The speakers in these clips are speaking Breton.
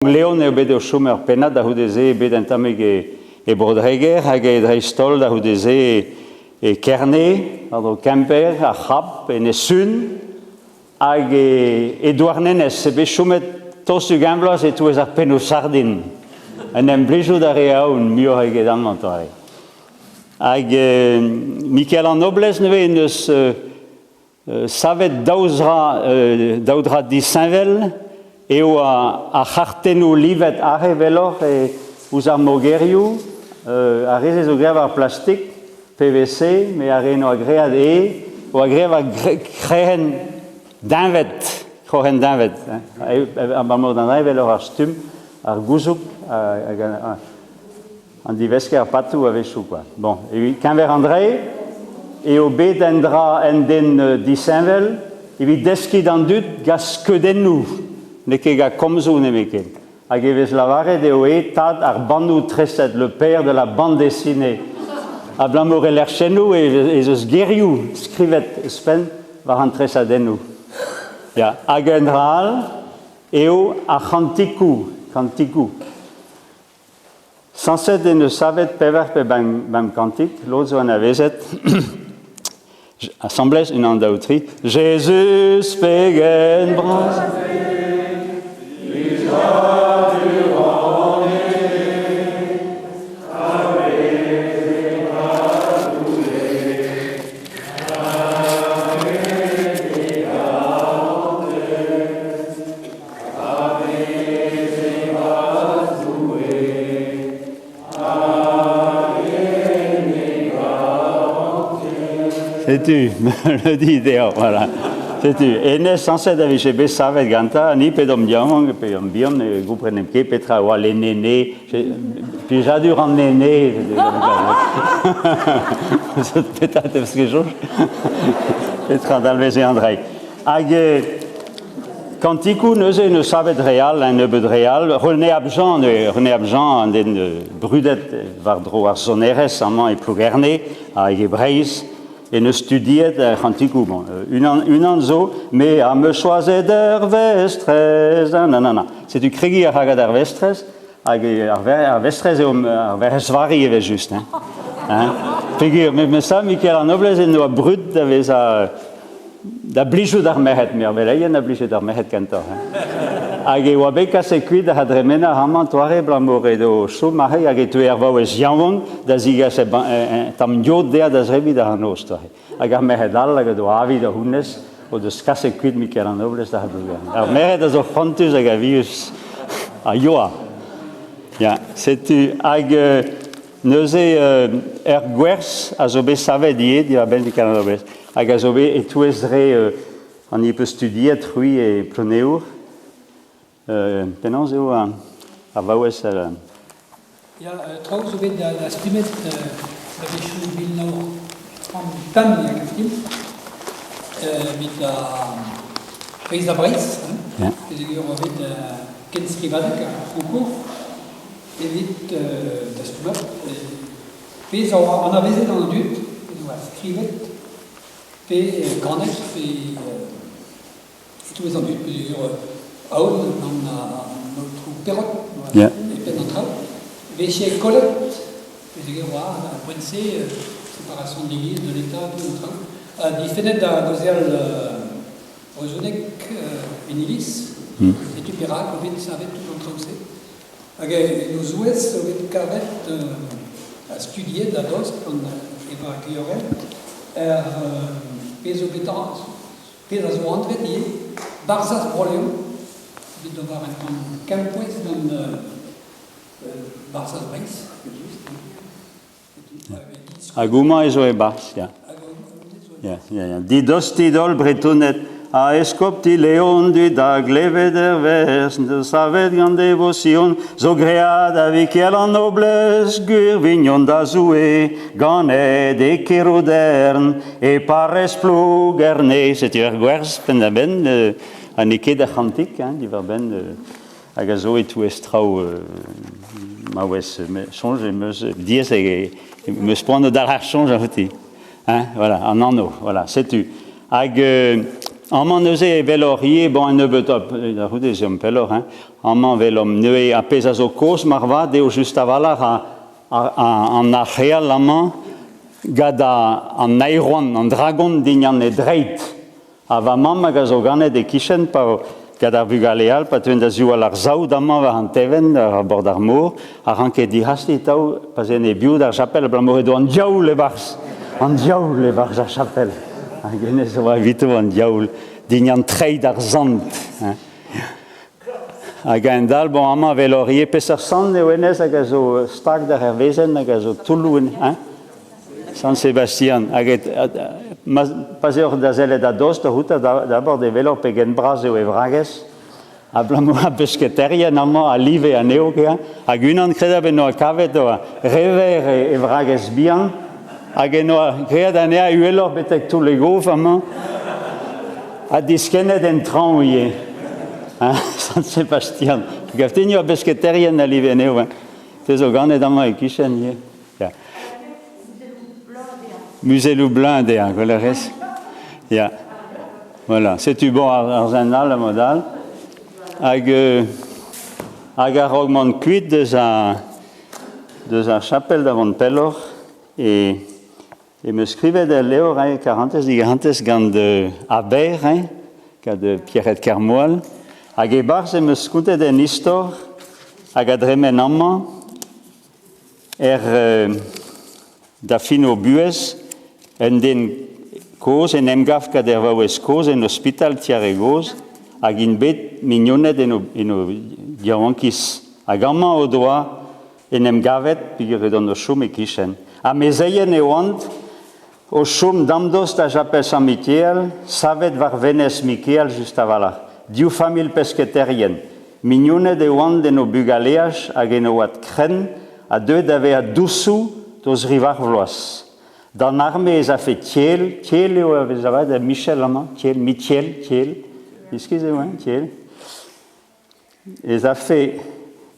Leon e bet o chomer penat da houdeze bet en tamek e brodreger hag e dreistol da houdeze e kerne, o kemper, a chap, en e sun, hag e douarnenez, e bet chomet tos du gamblas e touez ar pen o sardin. En em blijou da reaoun, mio hag e dan mantare. Hag Michael an nobles neve en eus savet daudra di Saint-Vel, eo a chartenou livet are velor e ouz ar mogeriou, a reze zo grev ar plastik, PVC, me a reno a gread o a grev a krehen dinvet, krohen dinvet. Ar balmor d'an re velor ar stum, ar gouzouk, an diveske ar patou a vechou, quoi. Bon, e kenver André, eo bet en dra en den di Saint-Vel, evit deski d'an dut gas skedennou. Ne kega komzo ne meket. Hag evez lavaret eo tad ar bandou treset, le père de la bande dessinée. A blamor e lerchenou e eus geriou skrivet spen war an tresadennou. Ja, hag en dral eo a chantikou. Sanset en eus savet pever pe bam kantik, l'autre en avezet. Assemblès une andautri. Jésus pegen bras. C'est-tu, le dit Déo, voilà. C'est-tu. Et ne sanset d'aviche be savet ganta, ni pedom diamong, pedom biom, ne gouprenem ke, petra oa les nénés, puis j'adore en néné. Peut-être parce que je. Petra d'alveze André. Hag, kantikou neuze ne savet real, un nebeud real, René Abjan, an den brudet, vardro ar soneres, amant et plougerne, hag ebreis, et ne studiet kantikou, bon, une anzo, mais a me choisit der vestres, nanana. C'est du kregi ar hagad ar vestres, hag ar vestres eo ar veresvari eve just, hein. Figur, mais ça, Michael an nobles en oa brut da blijou d'ar mehet, mer veleien da blijou d'ar mehet kantor, hag e oa bet kase kuit da hadremena haman toare blamor edo chou mahe hag e tu ervao ez yanvon da zigas tam njot dea da zrebi da hanos toare. Hag ar mehet al hag edo avi da hunnes o deus kase kuit Michael an nobles da hadrugan. Ar mehet a zo frontus hag a vius a yoa. Ja, setu hag neuze gwerz a zo bet savet die, di va ben Michael an nobles. Hag a zo bet e touezre an i peut studiet rui e ploneour. Penans eo a vaouez al... Ja, trouwens weet dat stimet dat is schon wil nou van tam ja gefilm mit Pesa Breis, ja. Dus ik weet ken skrivadak concours evit dat stimet Pesa an avezet an dut skrivet pe granet pe tous an dut aoun an notre perrot, et pénétral. Véchier Colette, je vois, un point C, séparation de l'Église, de l'État, tout notre. Différent de Gozel Ozonec, Enilis, et tu verras qu'on vient de savoir tout en train de nos ouest, on vient de carret à studier d'Ados, qu'on va accueillir, Pézobétan, Pézazo André, Barzas Broléon, de devoir être en campues dans Barzas Breis, Aguma ezo e bas, ja. Di dostidol bretonet, a escopti leon du dag leve der vers, de savet gan devotion, zo gread avik el an nobles, gur vignon da zoue, ganed e kerodern, e pares plougerne, c'est ur gwerz, pendaben, an eke da chantik, di var ben, hag a zo e tou estrao, ma wes, sonj e meus diez e meus poan d'ar ar sonj a hoti. Voilà, en anneau, voilà, c'est tu. Hag Amman neuze velorier, bon, ne veut pas, la route des hommes pelor, hein. Amman velom neue a pesazo cos marva, deo just avalar en achel amman, gada en airon, en dragon dignan e dreit. Ava mamma gazo gane de kishen par gada bugaleal, patuen da ziou alar zao d'amman va an teven, a bord ar mour, a ranke di hasti tau, pas en e biou d'ar chapel, blamor edo an diaou le vars ar chapel. A genne zo va vitou an diaoul, dignan trei d'ar zand. A gaendal, bon, amman velorier, peser san ne oenez hag a zo stag d'ar hervezen, hag a zo toulouen, San Sebastian. Hag pas eo da zelle da dos, da houta d'abord de velor pegen braz eo e vrages, a blamo a pesketerien amman a live a neo kea, hag unan kreda ben no a kavet o a rever e vrages bihan, hag eno a kread a nea uelor betek tout le gof amman, a diskenet en tran ouie. San Sebastian. Gaftinio a pesketerien a live neo, tezo ganet amman e kishen ie. Musée Loublin, le reste. Yeah. Voilà, c'est-tu bon arsenal, le modal. Hag a rogman kuit de sa chapelle d'avant pelor, et me scrivait de Léo, garantes gand Aber, de Pierrette Carmoil, hag e bar se me skoutet den histor, hag a dremen amman, da fin o buez, en den koz en emgaf kader vaouez koz en hospital tiare goz, hag in bet mignonet en o diawankis. Hag amman o doa en emgavet, pigur edon o choum e kishen. A mezeien e oant, o choum damdos da japel San Michael, savet var venes Michael just avalar. Diou famil pesketerien. Mignonet e oant en o bugaleaj hag en o at kren, a deux d'ave a doussou doz rivar vloaz. Dans l'armée, ils ont fait Thiel, vous avez Michel Amand, Thiel, excusez-moi, Thiel. Ils ont fait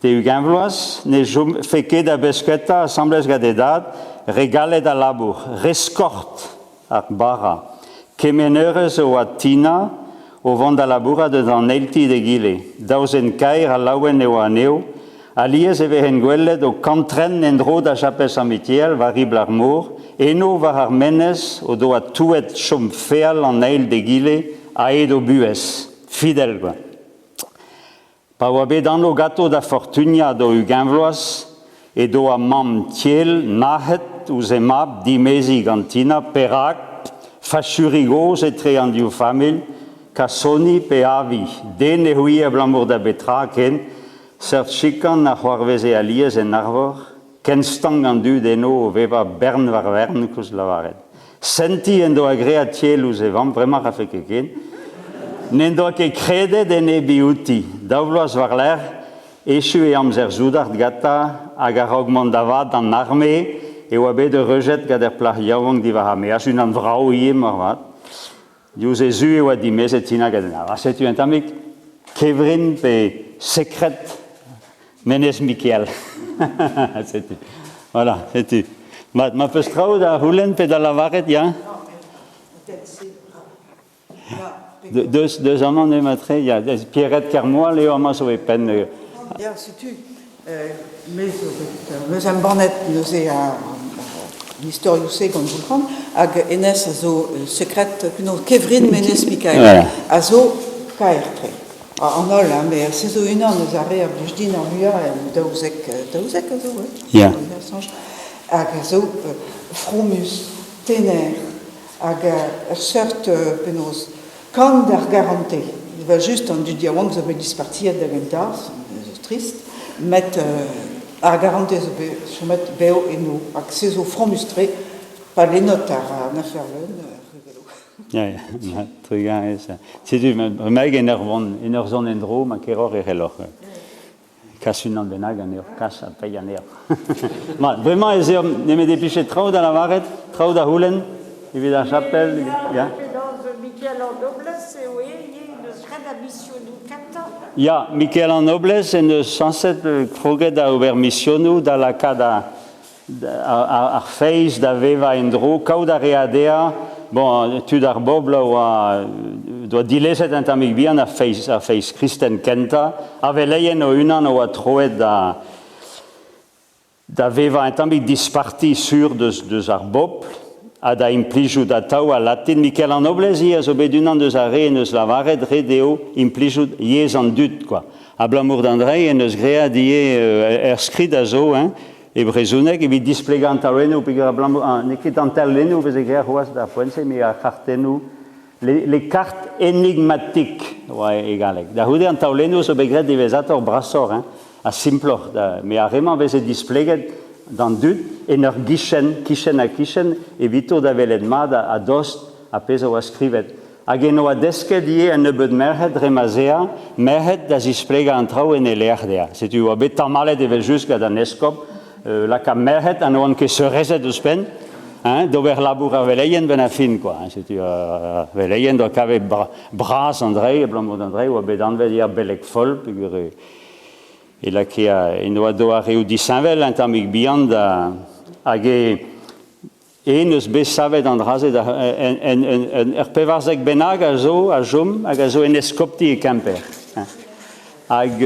des Huguenvlois, ils ont fait que des besquetas, assemblées gadedat, régalé da labour, rescorte à Bara, kemeneures ou à Tina, au vent da laboura de dans Nelti de Guile, dausen kair à lauen et à neo, alies e vehen gwellet o kantren endro da chapel San Michael, varibl ar mour, eno var ar menez o do a touet chom feal an eil de Guile a edo buez, fidel, quoi. Pa oa bet an o gato da fortunia do Huguenvloaz, e do a mam tiel, nahet ou zemab, dimezi gantina, perak, fachurigoz etre an diou famil, ka soni pe avi, den e hui e blamour da betra ken, cert chikan na c'hoarveze aliez en arvor, ken stang an du deno o veva bern var vern kouz lavaret. Senti en do agrea tiel ouz evam, vraiment rafek eken, n'en do ke krede den e biouti, daouloaz var l'air, echu e amzer zoudart gata, hag a rogman davad an armé, e oa bet de rejet gader plar yaouang di var hame, as un an vrao ie morvat, diouz e zu e oa dimez et tina gaden. Alors, setu un tamik kevrin pe secret Menes Michael. C'est tout. Voilà, c'est tout. Ma pestrao da hulen pe da lavaret, ya? Deux amants de matre, il y a Pierrette Carmoil, Léo Amas au pen. Ja, c'est tu. Meus am bannet neuze a historiouse gant vulkan, hag enez a zo sekret kuno kevrin Menes Michael. A zo kaertre. En ol, mais c'est zo unan eus a re a blujtin ar muier daouzek a zo, Ja. Hag a zo fromus, tener, hag a seurt penaos kant d'ar garante. Il va juste en du diawang zo bet dispartiet da gentar, trist, met ar garante zo bet chomet beo eno, hag se zo fromustre pa lenot ar naferlen. Ja, truga esa. Setu, meg en ur zon endro, ma keror e relor. Kas un an benag an ur kas a pei an ur. Vraiment, ez eo, ne me depichet trao da lavaret, trao da hulen, evit ar chapel, ja. Michael en noblesse, oui, il y a une grande mission du kata. Ja, Michael en noblesse, en eus sanset kroget da ober missionu da la kada ar feiz da veva endro, kaout a readea, bon, tud ar bob la oa doa dileset un tamig bihan a feiz Kristen kenta, a veleien o unan o a troet da veva un tamig disparti sur deus ar bopl, a da implijout a tau a latin, Mikel an oblezi a zo bet unan deus a re en eus lavaret re deo implijout yez an dut, quoi. A blamour d'Andrei en eus grea die skrid a zo, e brezounek, evit displegant taouennou, peogwir a blamour, nekit an taouennou, vez e grea c'hoaz da poense, me a kartennou, les cartes énigmatiques, ouais, égalek. Da houde an taoulennou zo begret divezator brassor, a simplor, me a reman vez e displeget dan dut, en ur kichen a kichen, evito da velet mad a dost a pez o a skrivet. Hag eno a desket ie un nebeud merc'hed remazea, merc'hed da zisplega an trao en e lerdea. Setu a bet tamalet evel just gad an eskop, lak a merc'hed an oan ket seurezet eus pen, d'ober labour a veleien ben a fin, quoi. Setu veleien doa kavet bras Andrei, blamour d'Andrei, oa bet anvet ia belek fol, peogwir e la ke eno a doa reo disanvel un tamig bihan da hag en eus bez savet an drazet ur pevarzek bennak a zo a jom hag a zo en eskopti e kemper. Hag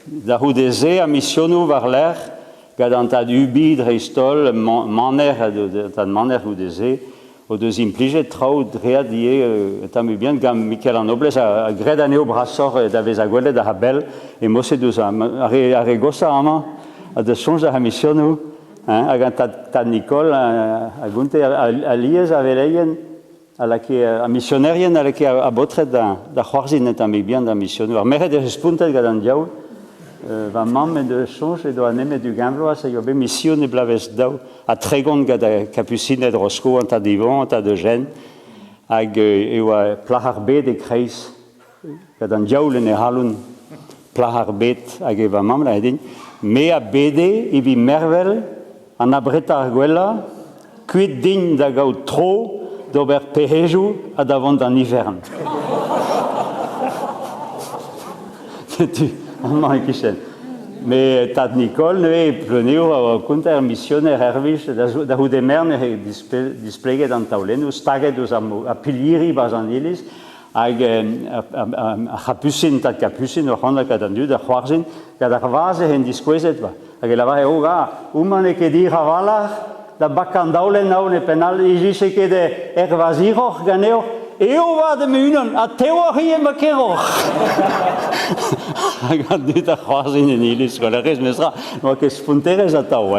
da houde ze a missionou war l'er gad an tad ubi dreistol maner houde ze o deus implijet traoù dread ie tamu bien gam Mikel an oblez a gred aneo brassor da vez a gwelet a habel e moset deus a re gosa ama a deus sonj da ha missionou hag an tad Nicole a gunte a liez a veleien a missionerien a lake a botret da c'hoarzin tamu bien da missionou. Ar meret e respuntet gad an diaoul va mam de sonj e doa nemet du gambloaz a yobe mission e blavez daou a tregont gad a kapusinet rosko an ta divon, an ta de jen hag e oa plahar bet e kreiz gad an diaoul en e haloun plahar bet hag e va mam la edin me a bede e vi mervel an abreta ar gwella kuit din da gaout tro d'ober pehejou a davant an ivern. An kichen. Me tad Nicole ne pleuneo a konter missioner ervich da houde mern e displeget an taoulennou, staget eus a piliri baz an iliz, hag a chapusin, tad kapusin, ur c'handak ad an dud, a c'hoarzin, gad ar vaze en diskouezet ba. Hag e lava eo ouman e ket dir a valar, da bak an daoulen naoun e penal, e jise ket er vaziroc'h ganeo, eo va de me unan, a teori e ma keroc'h. Hag an dud a c'hoarzin en iliz, skolerez mesra, noa ket spunterez a tau,